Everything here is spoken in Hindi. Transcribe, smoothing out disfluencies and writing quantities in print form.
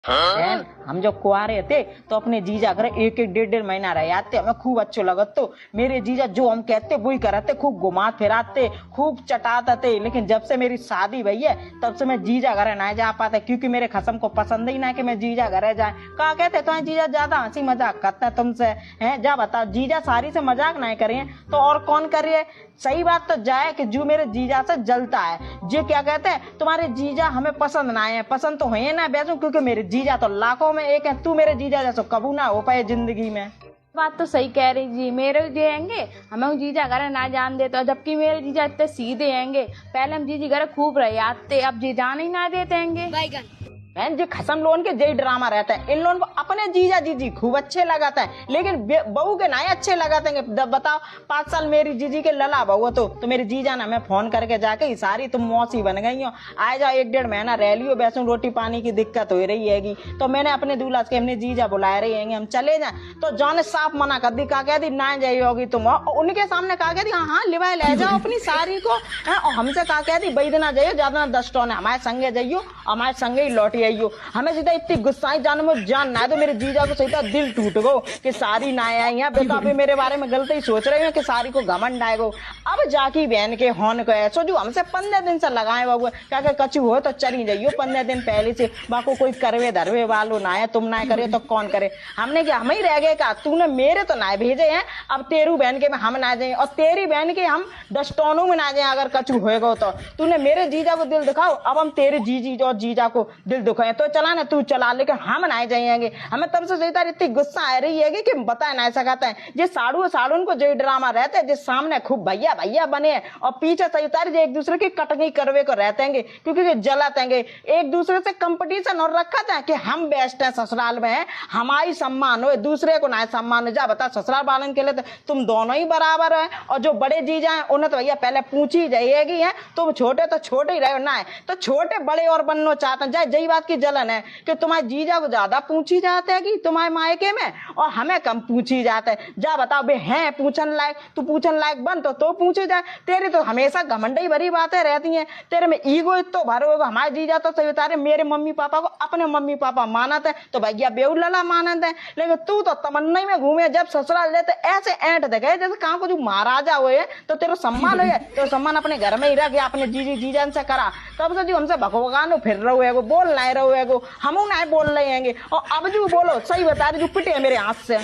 बहन हम जब कुआरे थे तो अपने जीजा घर एक एक डेढ़ डेढ़ महीना रह आते, हमें खूब अच्छे लगत। तो मेरे जीजा जो हम कहते वही कराते, खूब घुमा फिराते, खूब चटाते थे। लेकिन जब से मेरी शादी भई है तब से मैं जीजा घर ना जा पाता, क्योंकि मेरे खसम को पसंद ही ना कि मैं जीजा घर जाए। कहा कहते तो जीजा ज्यादा हंसी मजाक करता है तुमसे, है जा बताओ, जीजा सारी से मजाक ना करिए तो और कौन करिए। सही बात तो जाए कि जो मेरे जीजा से जलता है जे क्या कहते हैं तुम्हारे जीजा हमें पसंद ना है, पसंद तो है ना बेचू, क्योंकि मेरे जीजा तो लाखों में एक है, तू मेरे जीजा जैसा कबू ना हो पाए जिंदगी में। बात तो सही कह रही जी, मेरे जे आएंगे हमें जीजा घर ना जान देते, और जबकि मेरे जीजा इतने सीधे आएंगे। पहले हम जीजी घर खूब रहे आते, अब जी जान ही ना देते हैंगे। बहन जी खसम लोन के जय ड्रामा रहता है, इन लोगों को अपने जीजा जीजी खूब अच्छे लगाता है, लेकिन बहू के नहीं अच्छे लगाते हैं। बताओ 5 साल मेरी जीजी के लला बहू तो मेरी जीजा ने हमें फोन करके जाके सारी तुम मौसी बन गई हो, आ जाओ 1 डेढ़ महीना रह लियो, वैसे रोटी पानी की दिक्कत हो रही हैगी। तो मैंने अपने दूल्हा के हमने जीजा बुलाए रही है हम चले जाए, तो जॉन ने साफ मना कर दी, कहा कह दी ना जाइए होगी तुम। उनके सामने कहा कह दी हाँ लिवाए ले जाओ अपनी सारी को, और हमसे कहा कह दी बैद ना जाइयो ज्यादा 10 टन हमारे संगे जाइयो, हमारे संगे ही लौटी आइयो। हमें सीधा इतनी गुस्साई जान ना तो मेरे जीजा को सही दिल टूट गो कि सारी ना आई है बेटा, अभी मेरे बारे में गलत ही सोच रहे हैं कि सारी को घमंड आएगो। अब जाकी बहन के होन को ऐसो जो हमसे 15 दिन से लगाए बाबू क्या कचू हो तो चली जाइयो 15 दिन पहले से, बाको कोई करवे धरवे वालो ना है, तुम ना करे तो कौन करे। हमने क्या हम ही रह गए, का तूने मेरे तो ना भेजे हैं, अब तेरू बहन के में हम ना जाए और तेरी बहन के हम 10 टोनों में ना जाए अगर कचू होएगा तो। तूने मेरे जीजा को दिल दिखाओ, अब हम तेरे जीजी और जीजा को दिल दिखाए तो चला ना तू चला, लेकिन हम ना जाएंगे। हमें तब से जोईतार इतनी गुस्सा आ रही है कि बताए ना ऐसा कहता है जे साड़ू को जो ड्रामा रहते हैं, जिस सामने खूब भैया भैया बने और पीछे सही जो एक दूसरे की कटनी करवे को रहते हैं, क्योंकि जलाते हैं एक दूसरे से कंपटीशन और रखा था कि हम बेस्ट है ससुराल में है, हमारी सम्मान हो, दूसरे को ना सम्मान हो। जा बता ससुराल वालन के लिए तो तुम दोनों ही बराबर है, और जो बड़े जीजा है उन्हें तो भैया पहले पूछी जाएगी है, तुम छोटे तो छोटे ही रहे ना है तो छोटे बड़े और बनना चाहते हैं। जाए जही बात की जलन है कि तुम्हारे जीजा को ज्यादा पूछी जाते है कि तुम्हारे मायके में, और हमें कम पूछी जाते है। जा बताओ बे हैं पूछन लायक, तू पूछन लायक बन तो पूछे जाए। तेरे तो हमेशा घमंडी भरी बातें रहती हैं, तेरे में ईगो तो भरो होगा। हमारे जीजा तो सही बता रहे मेरे मम्मी पापा को अपने मम्मी पापा मानते हैं तो भैया बेऊ लला मानते हैं, लेकिन तू तो तमन्ना में घूमे, जब ससुराल जाते ऐसे ऐंठ देखे जैसे कहाँ को जो महाराजा हुए तो तेरा सम्मान हो तो सम्मान अपने घर में ही रख, अपने जीजी जीजन से करा। तब से जो हमसे भगवान फिर रहे हो बोल नहीं रहे हो, हम ना बोल रहे हैं। और अब जो बोलो सही बता रहे जो पिटे मेरे हाथ से